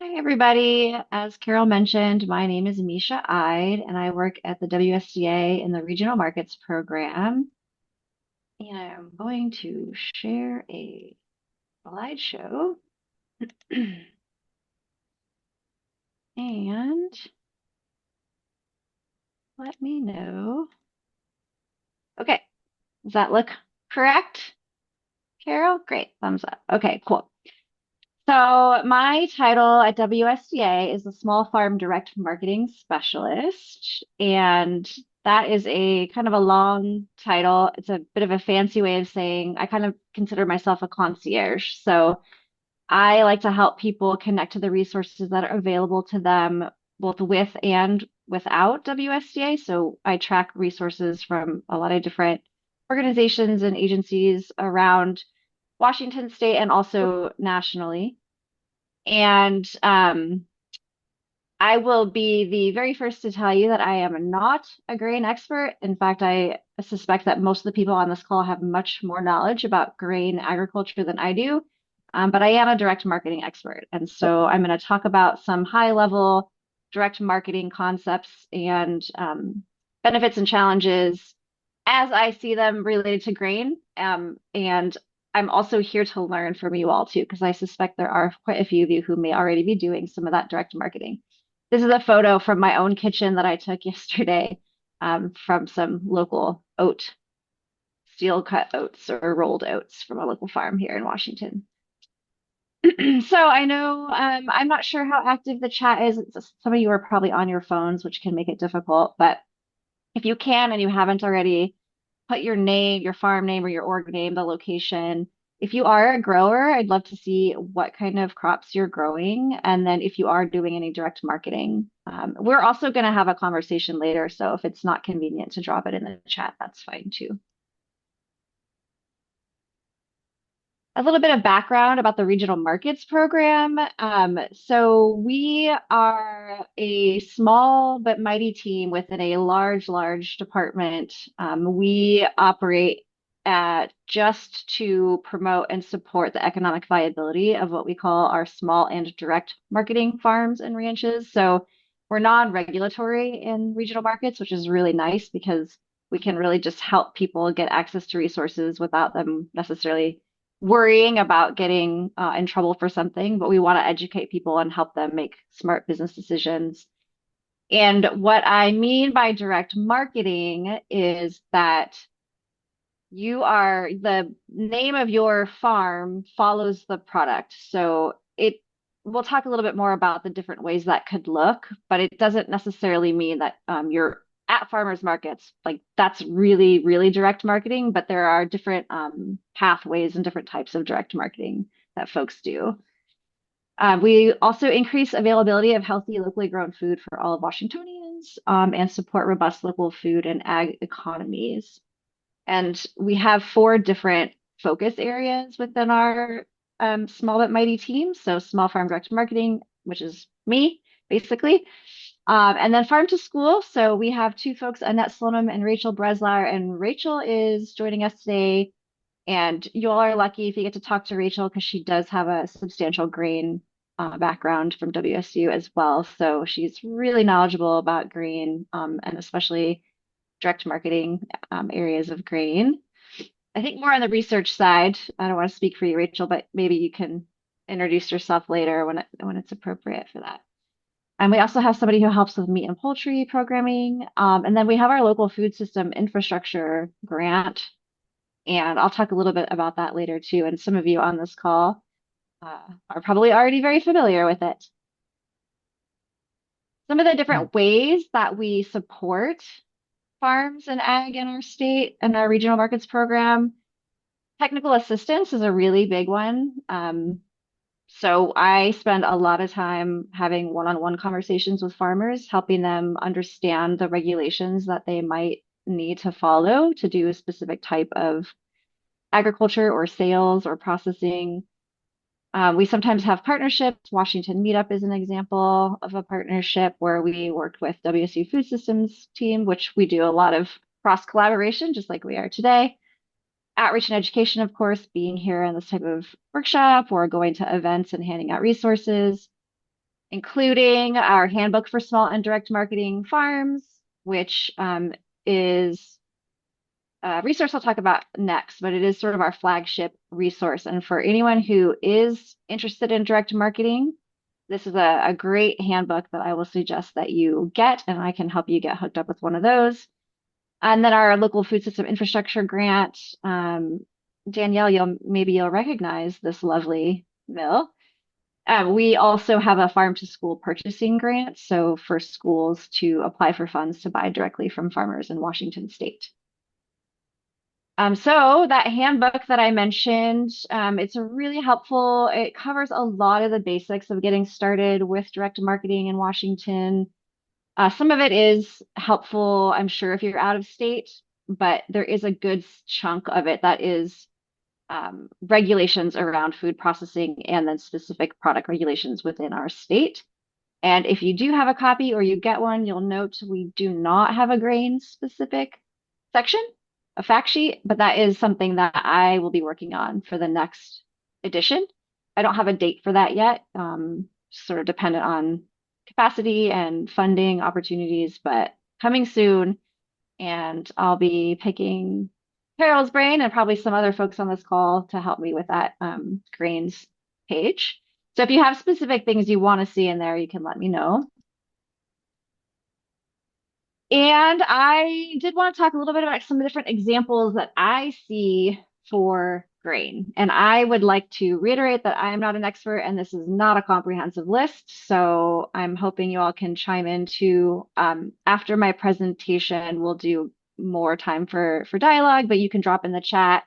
Hi, everybody. As Carol mentioned, my name is Misha Ide, and I work at the WSDA in the Regional Markets Program. And I'm going to share a slideshow and let me know. Okay, does that look correct, Carol? Great, thumbs up. Okay, cool. So my title at WSDA is the Small Farm Direct Marketing Specialist, and that is a kind of a long title. It's a bit of a fancy way of saying I kind of consider myself a concierge. So I like to help people connect to the resources that are available to them, both with and without WSDA. So I track resources from a lot of different organizations and agencies around Washington state and also nationally. And I will be the very first to tell you that I am not a grain expert. In fact, I suspect that most of the people on this call have much more knowledge about grain agriculture than I do. But I am a direct marketing expert. And so I'm going to talk about some high level direct marketing concepts and benefits and challenges as I see them related to grain. And I'm also here to learn from you all too, because I suspect there are quite a few of you who may already be doing some of that direct marketing. This is a photo from my own kitchen that I took yesterday from some local steel cut oats or rolled oats from a local farm here in Washington. So I know I'm not sure how active the chat is. Some of you are probably on your phones, which can make it difficult, but if you can and you haven't already, put your name, your farm name or your org name, the location. If you are a grower, I'd love to see what kind of crops you're growing. And then if you are doing any direct marketing, we're also going to have a conversation later. So if it's not convenient to drop it in the chat, that's fine too. A little bit of background about the Regional Markets Program. So we are a small but mighty team within a large department. We operate at just to promote and support the economic viability of what we call our small and direct marketing farms and ranches. So we're non-regulatory in regional markets, which is really nice because we can really just help people get access to resources without them necessarily worrying about getting in trouble for something, but we want to educate people and help them make smart business decisions. And what I mean by direct marketing is that the name of your farm follows the product. So we'll talk a little bit more about the different ways that could look, but it doesn't necessarily mean that you're at farmers markets. Like that's really direct marketing, but there are different pathways and different types of direct marketing that folks do. We also increase availability of healthy, locally grown food for all of Washingtonians and support robust local food and ag economies. And we have four different focus areas within our small but mighty team. So small farm direct marketing, which is me, basically. And then farm to school. So we have two folks, Annette Slonim and Rachel Breslauer. And Rachel is joining us today. And you all are lucky if you get to talk to Rachel because she does have a substantial grain background from WSU as well. So she's really knowledgeable about grain and especially direct marketing areas of grain. I think more on the research side. I don't want to speak for you, Rachel, but maybe you can introduce yourself later when it's appropriate for that. And we also have somebody who helps with meat and poultry programming. And then we have our local food system infrastructure grant. And I'll talk a little bit about that later too. And some of you on this call are probably already very familiar with it. Some of the different ways that we support farms and ag in our state and our regional markets program. Technical assistance is a really big one. So I spend a lot of time having one-on-one conversations with farmers, helping them understand the regulations that they might need to follow to do a specific type of agriculture or sales or processing. We sometimes have partnerships. Washington Meetup is an example of a partnership where we worked with WSU Food Systems team, which we do a lot of cross collaboration, just like we are today. Outreach and education, of course, being here in this type of workshop or going to events and handing out resources. including our handbook for small and direct marketing farms, which is a resource I'll talk about next, but it is sort of our flagship resource. And for anyone who is interested in direct marketing, this is a great handbook that I will suggest that you get, and I can help you get hooked up with one of those. And then our local food system infrastructure grant. Danielle, maybe you'll recognize this lovely mill. We also have a farm to school purchasing grant, so for schools to apply for funds to buy directly from farmers in Washington State. So that handbook that I mentioned, it's really helpful. It covers a lot of the basics of getting started with direct marketing in Washington. Some of it is helpful, I'm sure, if you're out of state, but there is a good chunk of it that is regulations around food processing and then specific product regulations within our state. And if you do have a copy or you get one, you'll note we do not have a grain specific section, a fact sheet, but that is something that I will be working on for the next edition. I don't have a date for that yet, sort of dependent on capacity and funding opportunities, but coming soon. And I'll be picking Carol's brain and probably some other folks on this call to help me with that grains page. So if you have specific things you want to see in there, you can let me know. And I did want to talk a little bit about some different examples that I see for grain. And I would like to reiterate that I am not an expert and this is not a comprehensive list. So I'm hoping you all can chime in too. After my presentation, we'll do more time for dialogue, but you can drop in the chat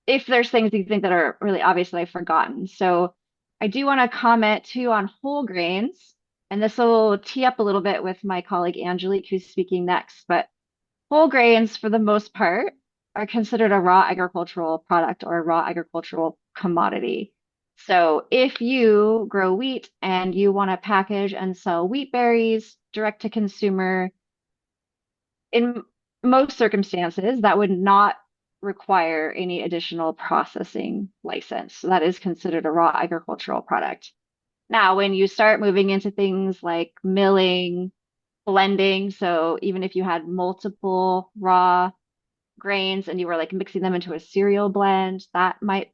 if there's things you think that are really obvious that I've forgotten. So I do want to comment too on whole grains, and this will tee up a little bit with my colleague Angelique, who's speaking next. But whole grains, for the most part, are considered a raw agricultural product or a raw agricultural commodity. So if you grow wheat and you want to package and sell wheat berries direct to consumer, in most circumstances, that would not require any additional processing license. So that is considered a raw agricultural product. Now, when you start moving into things like milling, blending, so even if you had multiple raw grains and you were like mixing them into a cereal blend, that might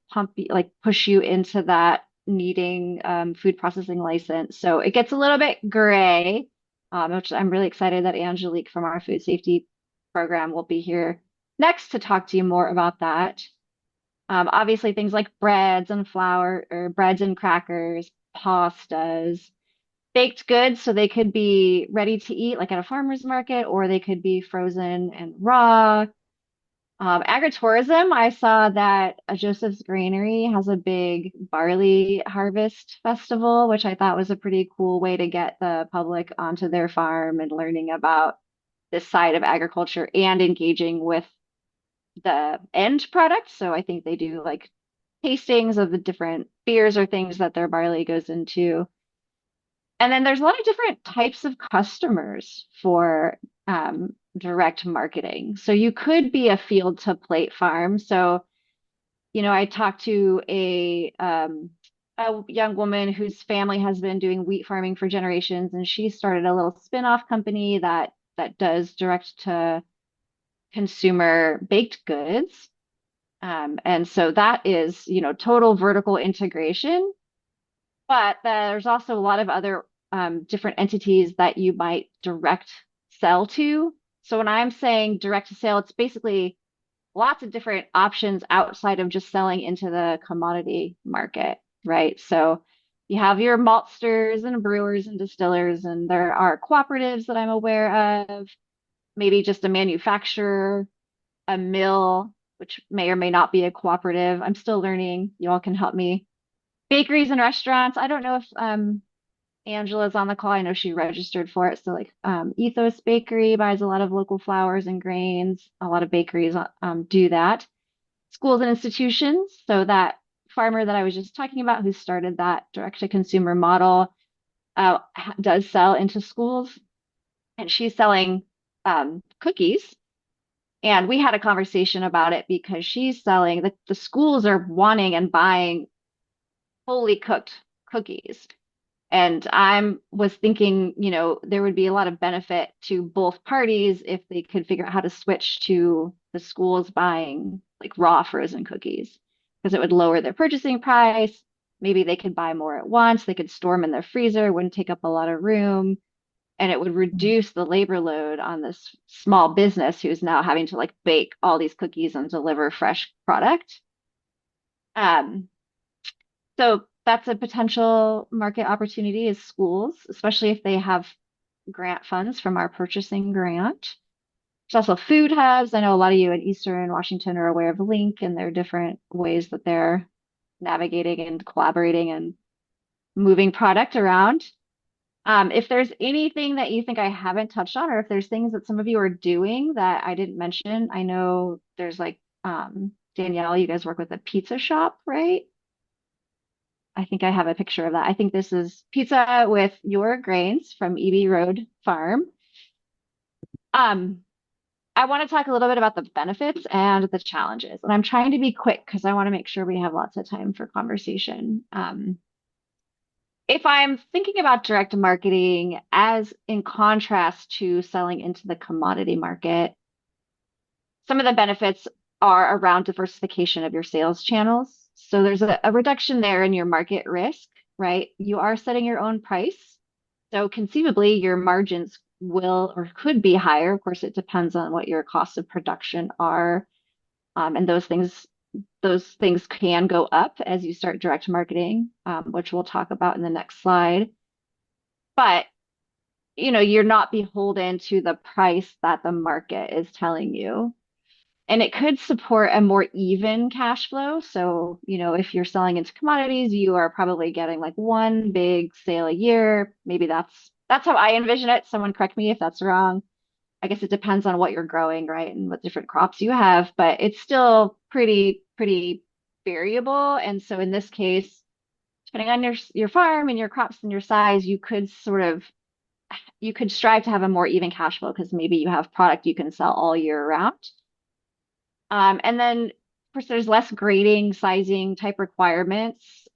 push you into that needing food processing license. So it gets a little bit gray, which I'm really excited that Angelique from our food safety program will be here next to talk to you more about that. Obviously, things like breads and flour or breads and crackers, pastas, baked goods, so they could be ready to eat like at a farmer's market, or they could be frozen and raw. Agritourism, I saw that Joseph's Granary has a big barley harvest festival, which I thought was a pretty cool way to get the public onto their farm and learning about this side of agriculture and engaging with the end product. So I think they do like tastings of the different beers or things that their barley goes into. And then there's a lot of different types of customers for direct marketing. So you could be a field to plate farm. So, I talked to a young woman whose family has been doing wheat farming for generations, and she started a little spin-off company that does direct to consumer baked goods. And so that is, total vertical integration. But there's also a lot of other different entities that you might direct sell to. So when I'm saying direct to sale, it's basically lots of different options outside of just selling into the commodity market, right? So you have your maltsters and brewers and distillers, and there are cooperatives that I'm aware of, maybe just a manufacturer, a mill, which may or may not be a cooperative. I'm still learning. You all can help me. Bakeries and restaurants. I don't know if Angela's on the call. I know she registered for it. So like Ethos Bakery buys a lot of local flours and grains. A lot of bakeries do that. Schools and institutions. So that farmer that I was just talking about who started that direct to consumer model does sell into schools. And she's selling cookies. And we had a conversation about it because she's selling, the schools are wanting and buying fully cooked cookies. And was thinking, there would be a lot of benefit to both parties if they could figure out how to switch to the schools buying like raw frozen cookies because it would lower their purchasing price. Maybe they could buy more at once. They could store them in their freezer, it wouldn't take up a lot of room, and it would reduce the labor load on this small business who's now having to like bake all these cookies and deliver fresh product. Um, so that's a potential market opportunity is schools, especially if they have grant funds from our purchasing grant. There's also food hubs. I know a lot of you in Eastern Washington are aware of Link and their different ways that they're navigating and collaborating and moving product around. If there's anything that you think I haven't touched on, or if there's things that some of you are doing that I didn't mention, I know there's like Danielle, you guys work with a pizza shop, right? I think I have a picture of that. I think this is pizza with your grains from EB Road Farm. Um, I want to talk a little bit about the benefits and the challenges. And I'm trying to be quick because I want to make sure we have lots of time for conversation. If I'm thinking about direct marketing as in contrast to selling into the commodity market, some of the benefits are around diversification of your sales channels. So there's a reduction there in your market risk, right? You are setting your own price. So conceivably, your margins will or could be higher. Of course, it depends on what your costs of production are. And those things can go up as you start direct marketing, which we'll talk about in the next slide. But you're not beholden to the price that the market is telling you. And it could support a more even cash flow. So, if you're selling into commodities, you are probably getting like one big sale a year. Maybe that's how I envision it. Someone correct me if that's wrong. I guess it depends on what you're growing, right? And what different crops you have, but it's still pretty variable. And so in this case, depending on your farm and your crops and your size, you could strive to have a more even cash flow because maybe you have product you can sell all year round. And then, of course, there's less grading, sizing type requirements.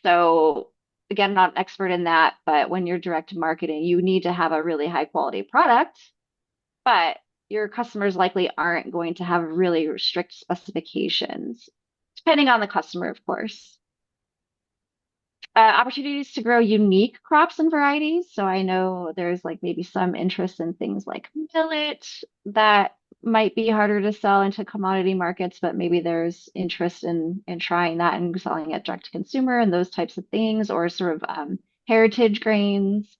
So again, I'm not an expert in that, but when you're direct marketing, you need to have a really high quality product, but your customers likely aren't going to have really strict specifications, depending on the customer, of course. Opportunities to grow unique crops and varieties. So I know there's like maybe some interest in things like millet that might be harder to sell into commodity markets, but maybe there's interest in trying that and selling it direct to consumer and those types of things, or sort of heritage grains.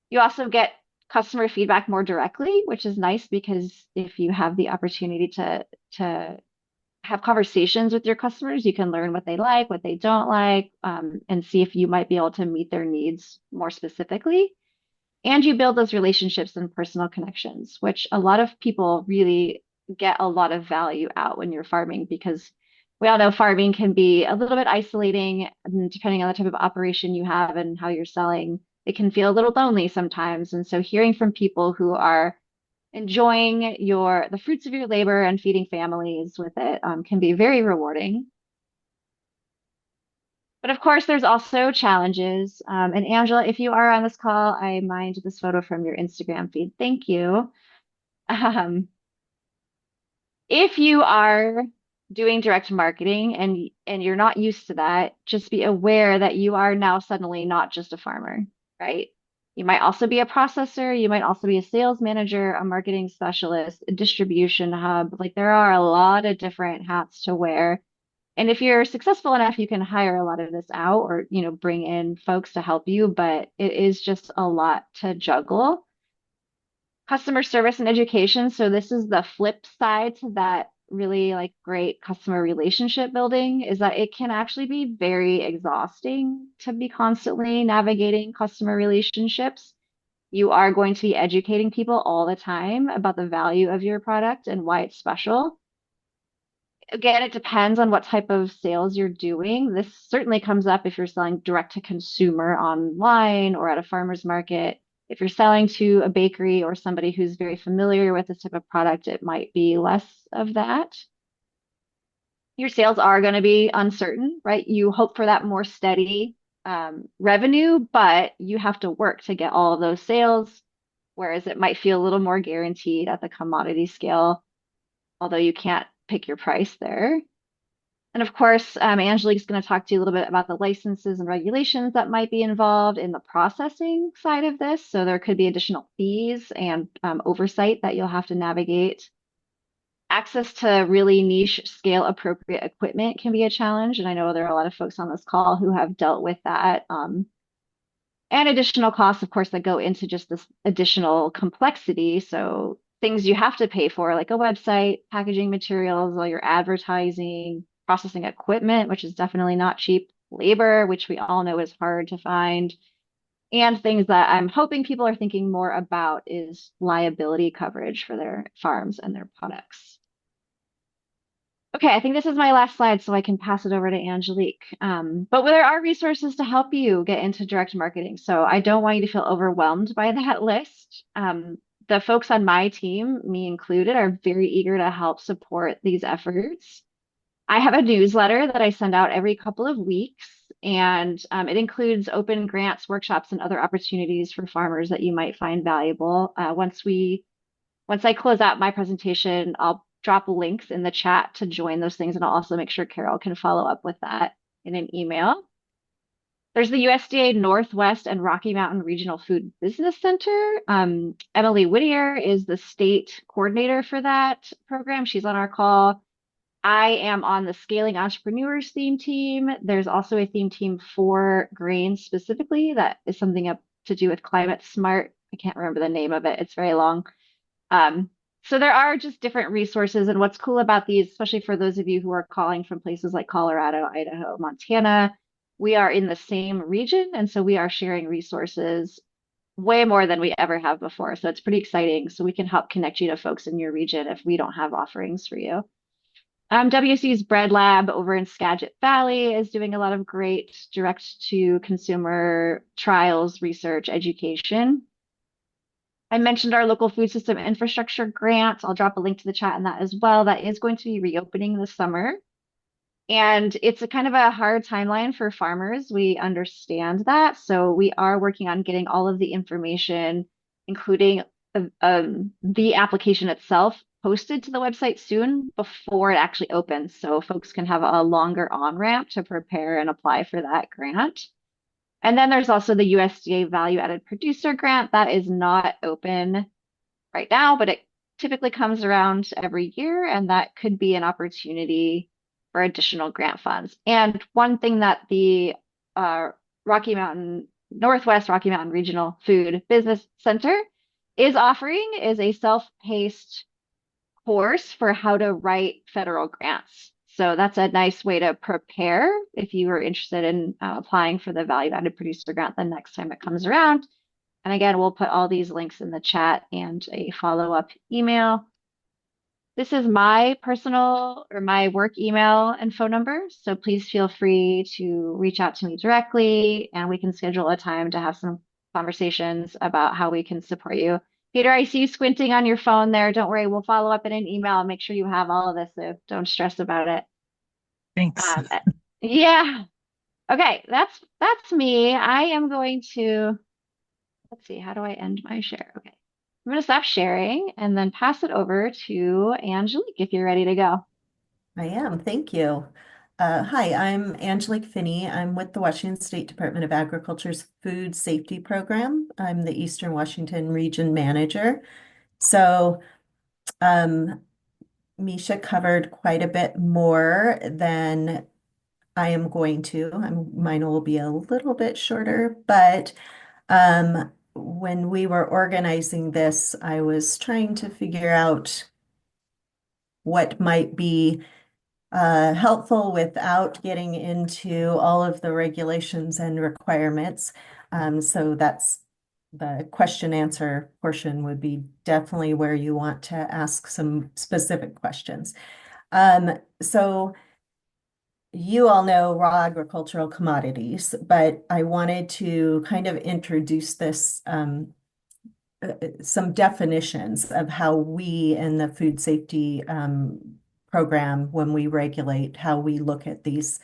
You also get customer feedback more directly, which is nice because if you have the opportunity to have conversations with your customers, you can learn what they like, what they don't like, and see if you might be able to meet their needs more specifically. And you build those relationships and personal connections, which a lot of people really get a lot of value out when you're farming because we all know farming can be a little bit isolating, and depending on the type of operation you have and how you're selling, it can feel a little lonely sometimes. And so hearing from people who are enjoying the fruits of your labor and feeding families with it can be very rewarding. But of course, there's also challenges. And Angela, if you are on this call, I mined this photo from your Instagram feed. Thank you. Um, if you are doing direct marketing and you're not used to that, just be aware that you are now suddenly not just a farmer, right? You might also be a processor, you might also be a sales manager, a marketing specialist, a distribution hub. Like there are a lot of different hats to wear. And if you're successful enough, you can hire a lot of this out or, bring in folks to help you, but it is just a lot to juggle. Customer service and education. So this is the flip side to that really like great customer relationship building is that it can actually be very exhausting to be constantly navigating customer relationships. You are going to be educating people all the time about the value of your product and why it's special. Again, it depends on what type of sales you're doing. This certainly comes up if you're selling direct to consumer online or at a farmer's market. If you're selling to a bakery or somebody who's very familiar with this type of product, it might be less of that. your sales are going to be uncertain, right? You hope for that more steady revenue, but you have to work to get all of those sales, whereas it might feel a little more guaranteed at the commodity scale, although you can't pick your price there. And of course, Angelique's going to talk to you a little bit about the licenses and regulations that might be involved in the processing side of this. So there could be additional fees and oversight that you'll have to navigate. Access to really niche scale appropriate equipment can be a challenge. And I know there are a lot of folks on this call who have dealt with that. And additional costs, of course, that go into just this additional complexity. So things you have to pay for, like a website, packaging materials, all your advertising, processing equipment, which is definitely not cheap, labor, which we all know is hard to find, and things that I'm hoping people are thinking more about is liability coverage for their farms and their products. Okay, I think this is my last slide, so I can pass it over to Angelique. But there are resources to help you get into direct marketing. So I don't want you to feel overwhelmed by that list. The folks on my team, me included, are very eager to help support these efforts. I have a newsletter that I send out every couple of weeks, and it includes open grants, workshops, and other opportunities for farmers that you might find valuable. Once I close out my presentation, I'll drop links in the chat to join those things, and I'll also make sure Carol can follow up with that in an email. There's the USDA Northwest and Rocky Mountain Regional Food Business Center. Emily Whittier is the state coordinator for that program. She's on our call. I am on the Scaling Entrepreneurs theme team. There's also a theme team for grains specifically that is something up to do with climate smart. I can't remember the name of it. It's very long. So there are just different resources. And what's cool about these, especially for those of you who are calling from places like Colorado, Idaho, Montana, we are in the same region. And so we are sharing resources way more than we ever have before. So it's pretty exciting. So we can help connect you to folks in your region if we don't have offerings for you. WC's Bread Lab over in Skagit Valley is doing a lot of great direct to consumer trials, research, education. I mentioned our local food system infrastructure grant. I'll drop a link to the chat in that as well. That is going to be reopening this summer. And it's a kind of a hard timeline for farmers. We understand that. So we are working on getting all of the information, including the application itself, posted to the website soon before it actually opens. So folks can have a longer on-ramp to prepare and apply for that grant. And then there's also the USDA Value Added Producer Grant that is not open right now, but it typically comes around every year, and that could be an opportunity for additional grant funds. And one thing that the Northwest Rocky Mountain Regional Food Business Center is offering is a self-paced course for how to write federal grants. So that's a nice way to prepare if you are interested in applying for the Value Added Producer Grant the next time it comes around. And again, we'll put all these links in the chat and a follow-up email. This is my personal or my work email and phone number. So please feel free to reach out to me directly and we can schedule a time to have some conversations about how we can support you. Peter, I see you squinting on your phone there. Don't worry, we'll follow up in an email and make sure you have all of this, so don't stress about it. Thanks. Yeah. Okay, that's me. I am going to, let's see, how do I end my share? Okay. I'm going to stop sharing and then pass it over to Angelique if you're ready to go. I am, thank you. Hi, I'm Angelique Finney. I'm with the Washington State Department of Agriculture's Food Safety Program. I'm the Eastern Washington Region Manager. So Micha covered quite a bit more than I am going to. Mine will be a little bit shorter, but when we were organizing this, I was trying to figure out what might be helpful without getting into all of the regulations and requirements. So that's the question answer portion would be definitely where you want to ask some specific questions. So you all know raw agricultural commodities, but I wanted to kind of introduce this some definitions of how we in the food safety program when we regulate how we look at these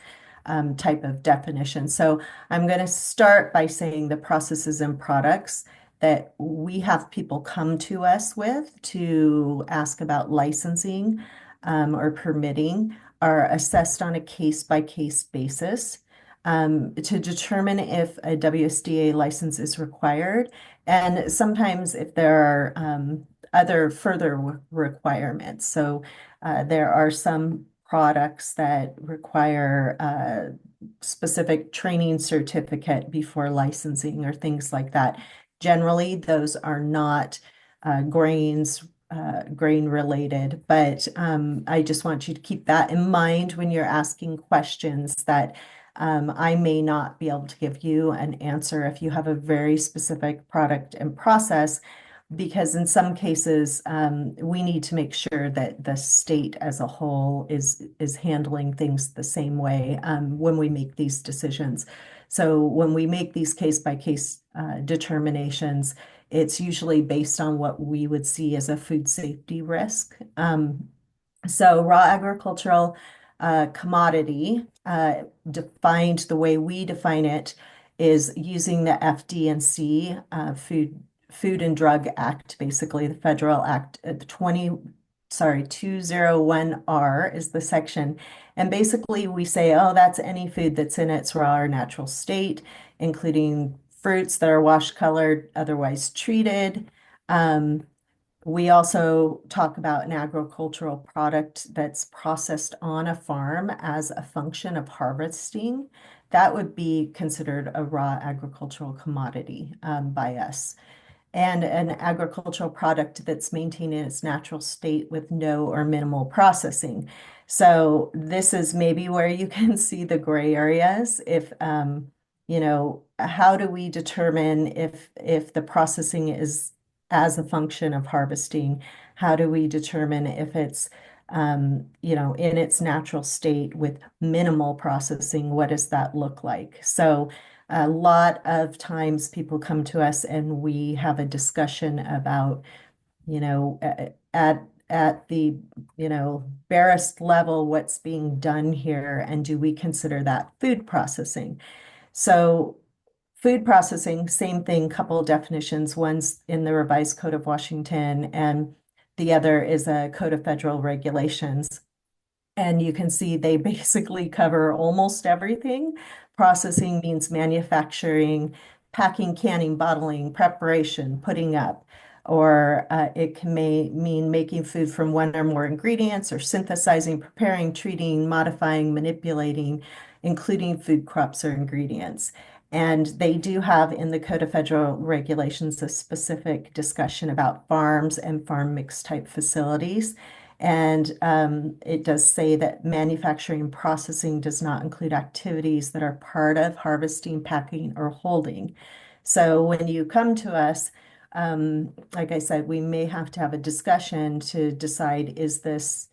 type of definitions. So I'm going to start by saying the processes and products that we have people come to us with to ask about licensing or permitting are assessed on a case-by-case basis to determine if a WSDA license is required, and sometimes if there are other further requirements. So there are some products that require specific training certificate before licensing or things like that. Generally, those are not grain related, but I just want you to keep that in mind when you're asking questions that I may not be able to give you an answer if you have a very specific product and process, because in some cases we need to make sure that the state as a whole is handling things the same way when we make these decisions. So when we make these case by case determinations, it's usually based on what we would see as a food safety risk. So raw agricultural commodity defined the way we define it is using the FD&C Food and Drug Act, basically the federal act, the 201R is the section. And basically we say, oh, that's any food that's in its raw or natural state, including fruits that are wash colored, otherwise treated. We also talk about an agricultural product that's processed on a farm as a function of harvesting. That would be considered a raw agricultural commodity by us, and an agricultural product that's maintained in its natural state with no or minimal processing. So this is maybe where you can see the gray areas. If how do we determine if the processing is as a function of harvesting? How do we determine if it's in its natural state with minimal processing? What does that look like? So a lot of times people come to us and we have a discussion about, at the, barest level, what's being done here, and do we consider that food processing? So food processing, same thing, couple of definitions. One's in the Revised Code of Washington, and the other is a Code of Federal Regulations. And you can see they basically cover almost everything. Processing means manufacturing, packing, canning, bottling, preparation, putting up, or it may mean making food from one or more ingredients, or synthesizing, preparing, treating, modifying, manipulating, including food crops or ingredients. And they do have in the Code of Federal Regulations a specific discussion about farms and farm mix type facilities. And it does say that manufacturing and processing does not include activities that are part of harvesting, packing, or holding. So when you come to us, like I said, we may have to have a discussion to decide, is this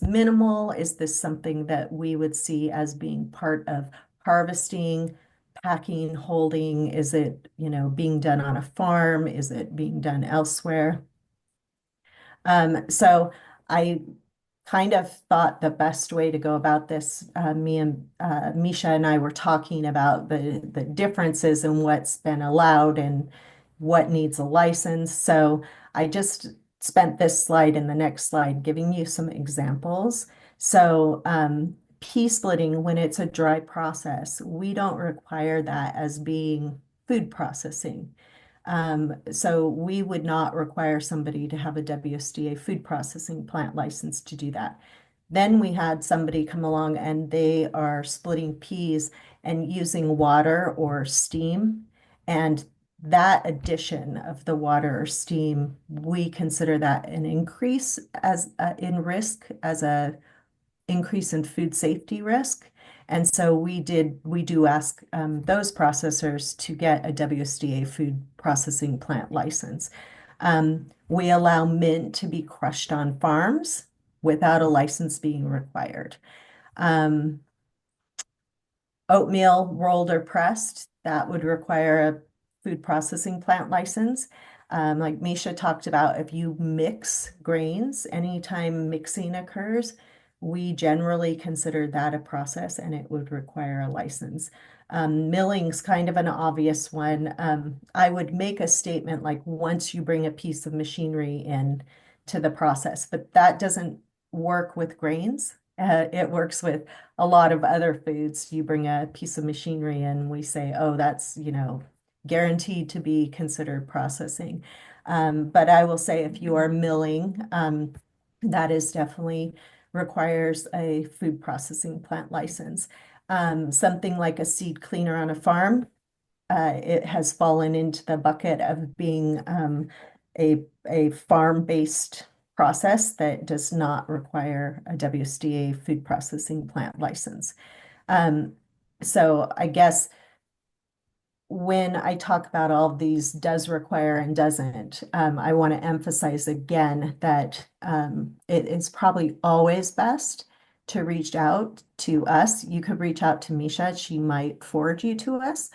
minimal? Is this something that we would see as being part of harvesting, packing, holding? Is it, being done on a farm? Is it being done elsewhere? So I kind of thought the best way to go about this, me and Micha and I were talking about the differences in what's been allowed and what needs a license. So I just spent this slide and the next slide giving you some examples. So pea splitting, when it's a dry process, we don't require that as being food processing. So we would not require somebody to have a WSDA food processing plant license to do that. Then we had somebody come along and they are splitting peas and using water or steam. And that addition of the water or steam, we consider that an increase as in risk, as a increase in food safety risk. And so we do ask those processors to get a WSDA food processing plant license. We allow mint to be crushed on farms without a license being required. Oatmeal rolled or pressed, that would require a food processing plant license. Like Micha talked about, if you mix grains, anytime mixing occurs, we generally consider that a process and it would require a license. Milling's kind of an obvious one. I would make a statement like once you bring a piece of machinery in to the process, but that doesn't work with grains. It works with a lot of other foods. You bring a piece of machinery in, we say, oh, that's, guaranteed to be considered processing. But I will say if you are milling, that is definitely requires a food processing plant license. Something like a seed cleaner on a farm, it has fallen into the bucket of being a farm-based process that does not require a WSDA food processing plant license. Um, so I guess when I talk about all of these does require and doesn't, I want to emphasize again that it is probably always best to reach out to us. You could reach out to Micha, she might forward you to us.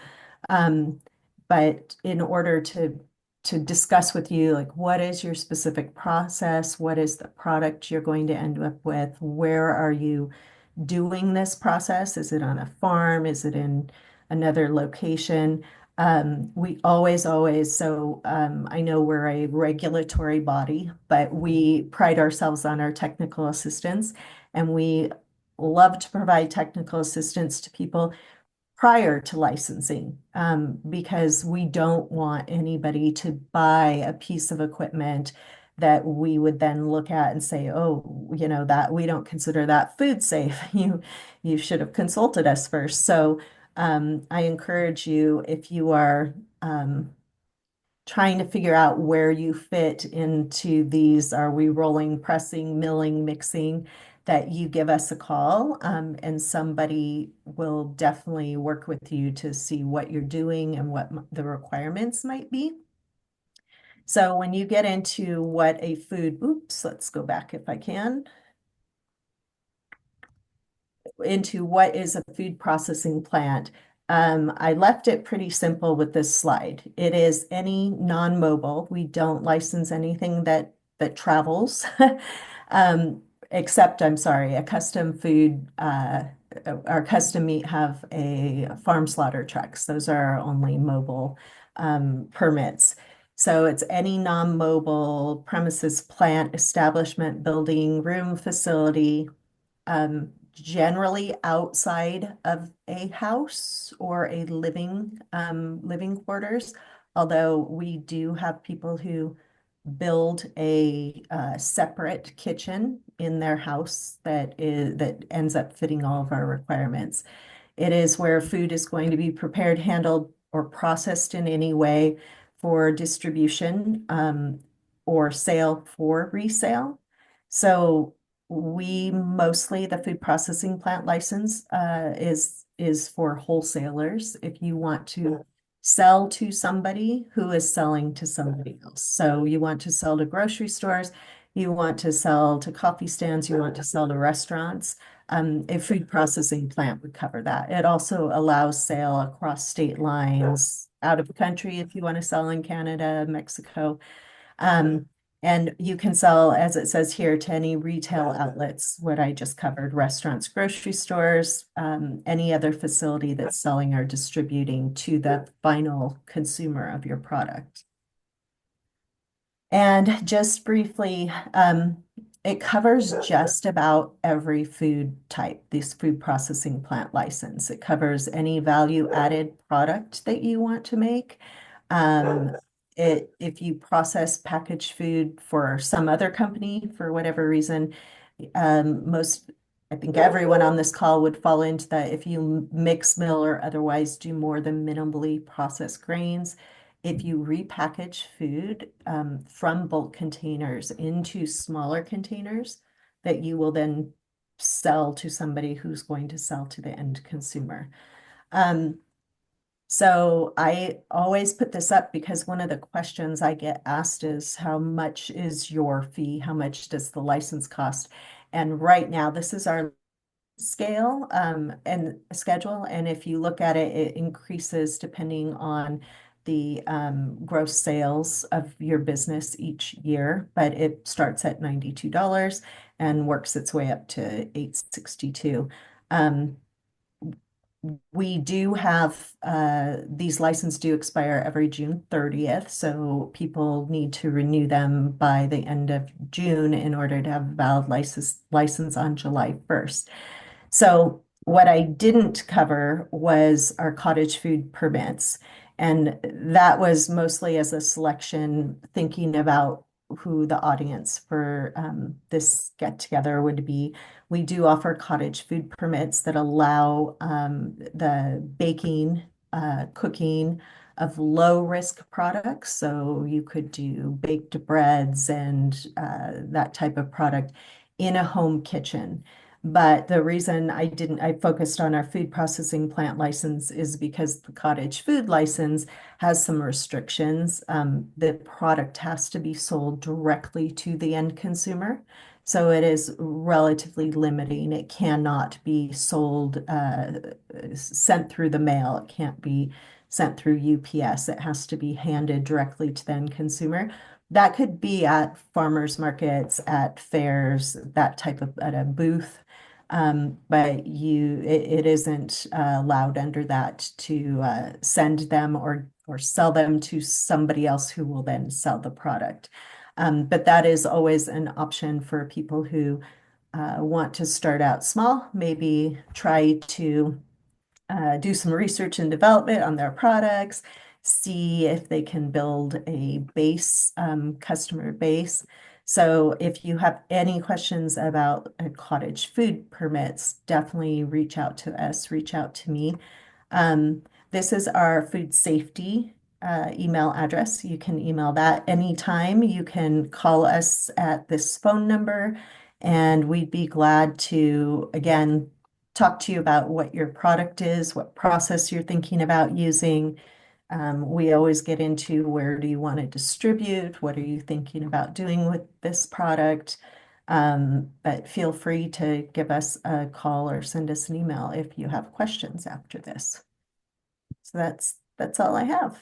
Um, but in order to discuss with you, like what is your specific process? What is the product you're going to end up with? Where are you doing this process? Is it on a farm? Is it in another location? We always, I know we're a regulatory body, but we pride ourselves on our technical assistance, and we love to provide technical assistance to people prior to licensing, because we don't want anybody to buy a piece of equipment that we would then look at and say, oh, that we don't consider that food safe. You should have consulted us first. So I encourage you, if you are trying to figure out where you fit into these, are we rolling, pressing, milling, mixing, that you give us a call, and somebody will definitely work with you to see what you're doing and what the requirements might be. So when you get into what a food, oops, let's go back if I can, into what is a food processing plant. I left it pretty simple with this slide. It is any non-mobile. We don't license anything that travels, um, except, I'm sorry, a custom food. Our custom meat have a farm slaughter trucks. Those are our only mobile permits. So it's any non-mobile premises, plant, establishment, building, room, facility, generally outside of a house or a living quarters. Although we do have people who build a separate kitchen in their house that ends up fitting all of our requirements. It is where food is going to be prepared, handled, or processed in any way for distribution, or sale for resale. So we mostly, the food processing plant license is for wholesalers. If you want to sell to somebody who is selling to somebody else. So you want to sell to grocery stores, you want to sell to coffee stands, you want to sell to restaurants. A food processing plant would cover that. It also allows sale across state lines, out of the country if you want to sell in Canada, Mexico. Um, and you can sell, as it says here, to any retail outlets, what I just covered, restaurants, grocery stores, any other facility that's selling or distributing to the final consumer of your product. And just briefly, it covers just about every food type, this food processing plant license. It covers any value added product that you want to make. Um, if you process packaged food for some other company for whatever reason, I think everyone on this call would fall into that. If you mix, mill, or otherwise do more than minimally processed grains, if you repackage food from bulk containers into smaller containers that you will then sell to somebody who's going to sell to the end consumer. So I always put this up because one of the questions I get asked is, how much is your fee? How much does the license cost? And right now, this is our scale and schedule. And if you look at it, it increases depending on the gross sales of your business each year, but it starts at $92. and works its way up to 862. Um, we do have these licenses do expire every June 30th, so people need to renew them by the end of June in order to have a valid license on July 1st. So what I didn't cover was our cottage food permits. And that was mostly as a selection, thinking about who the audience for this get together would be. We do offer cottage food permits that allow the baking, cooking of low risk products. So you could do baked breads and that type of product in a home kitchen. But the reason I focused on our food processing plant license is because the cottage food license has some restrictions. The product has to be sold directly to the end consumer. So it is relatively limiting. It cannot be sold, sent through the mail. It can't be sent through UPS. It has to be handed directly to the end consumer. That could be at farmers markets, at fairs, that type of at a booth. But it isn't allowed under that to send them or sell them to somebody else who will then sell the product. But that is always an option for people who want to start out small, maybe try to do some research and development on their products, see if they can build a base, customer base. So if you have any questions about cottage food permits, definitely reach out to us, reach out to me. This is our food safety email address. You can email that anytime. You can call us at this phone number, and we'd be glad to, again, talk to you about what your product is, what process you're thinking about using. We always get into where do you want to distribute? What are you thinking about doing with this product? But feel free to give us a call or send us an email if you have questions after this. So that's all I have.